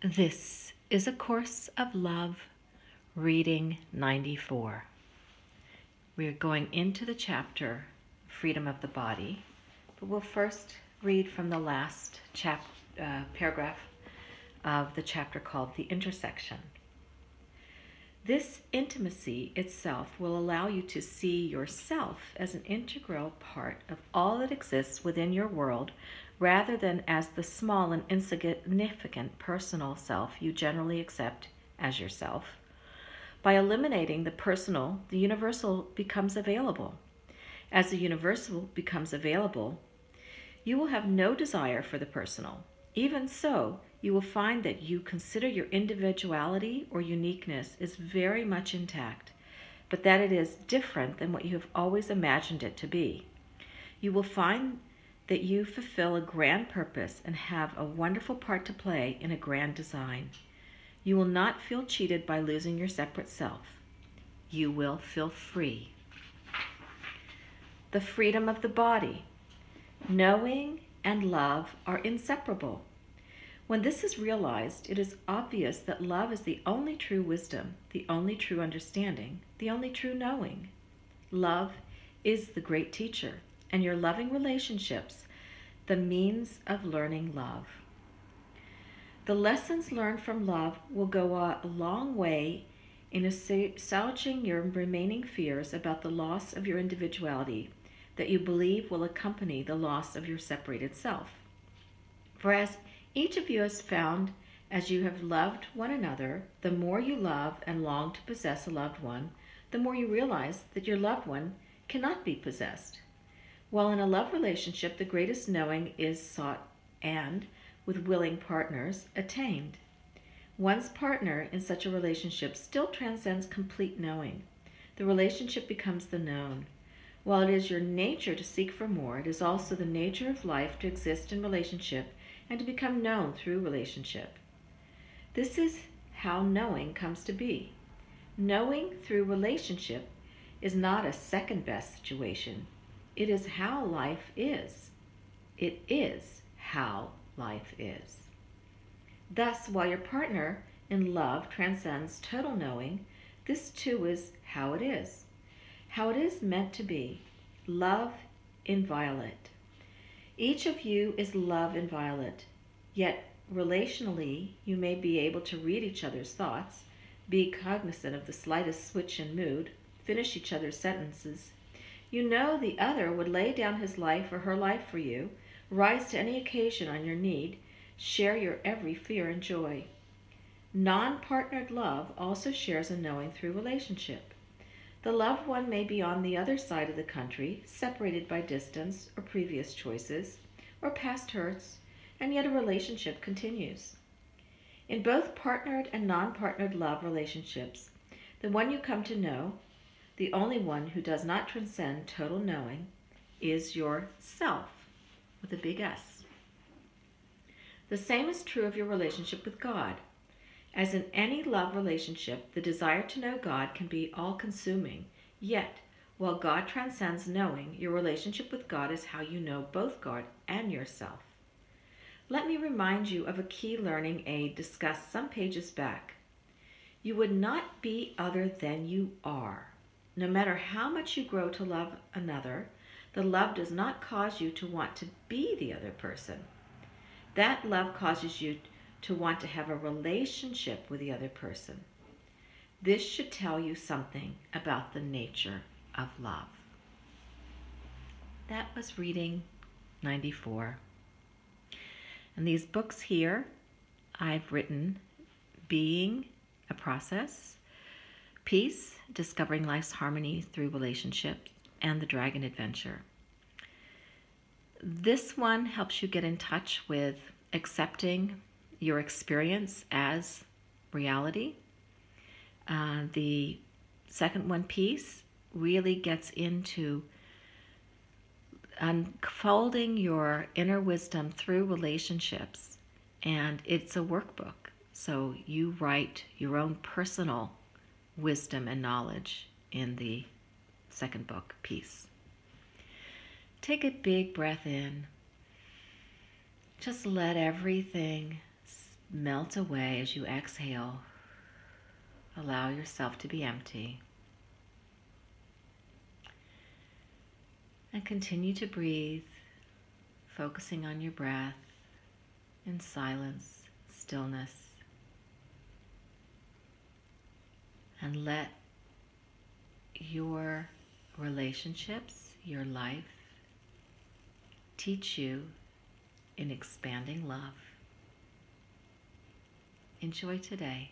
This is A Course of Love, reading 94. We are going into the chapter, Freedom of the Body, but we'll first read from the last paragraph of the chapter called The Intersection. This intimacy itself will allow you to see yourself as an integral part of all that exists within your world, rather than as the small and insignificant personal self you generally accept as yourself. By eliminating the personal, the universal becomes available. As the universal becomes available, you will have no desire for the personal. Even so, you will find that you consider your individuality or uniqueness is very much intact, but that it is different than what you have always imagined it to be. You will find that you fulfill a grand purpose and have a wonderful part to play in a grand design. You will not feel cheated by losing your separate self. You will feel free. The freedom of the body. Knowing and love are inseparable. When this is realized, it is obvious that love is the only true wisdom, the only true understanding, the only true knowing. Love is the great teacher, and your loving relationships, the means of learning love. The lessons learned from love will go a long way in assuaging your remaining fears about the loss of your individuality that you believe will accompany the loss of your separated self. For as each of you has found, as you have loved one another, the more you love and long to possess a loved one, the more you realize that your loved one cannot be possessed. While in a love relationship, the greatest knowing is sought and, with willing partners, attained. One's partner in such a relationship still transcends complete knowing. The relationship becomes the known. While it is your nature to seek for more, it is also the nature of life to exist in relationship and to become known through relationship. This is how knowing comes to be. Knowing through relationship is not a second-best situation. It is how life is. It is how life is. Thus, while your partner in love transcends total knowing, this too is how it is meant to be. Love inviolate. Each of you is love inviolate, yet relationally you may be able to read each other's thoughts, be cognizant of the slightest switch in mood, finish each other's sentences. You know the other would lay down his life or her life for you, rise to any occasion on your need, share your every fear and joy. Non-partnered love also shares a knowing through relationship. The loved one may be on the other side of the country, separated by distance or previous choices, or past hurts, and yet a relationship continues. In both partnered and non-partnered love relationships, the one you come to know, the only one who does not transcend total knowing, is yourself, with a big S. The same is true of your relationship with God. As in any love relationship, the desire to know God can be all-consuming, yet, while God transcends knowing, your relationship with God is how you know both God and yourself. Let me remind you of a key learning aid discussed some pages back. You would not be other than you are. No matter how much you grow to love another, the love does not cause you to want to be the other person. That love causes you to want to have a relationship with the other person. This should tell you something about the nature of love. That was reading 94. And these books here, I've written Being a Process, Peace, Discovering Life's Harmony Through Relationships, and The Dragon Adventure. This one helps you get in touch with accepting your experience as reality. The second one, Peace, really gets into unfolding your inner wisdom through relationships, and it's a workbook. So you write your own personal wisdom and knowledge in the second book, Peace. Take a big breath in. Just let everything melt away as you exhale. Allow yourself to be empty. And continue to breathe, focusing on your breath in silence, stillness. And let your relationships, your life, teach you in expanding love. Enjoy today.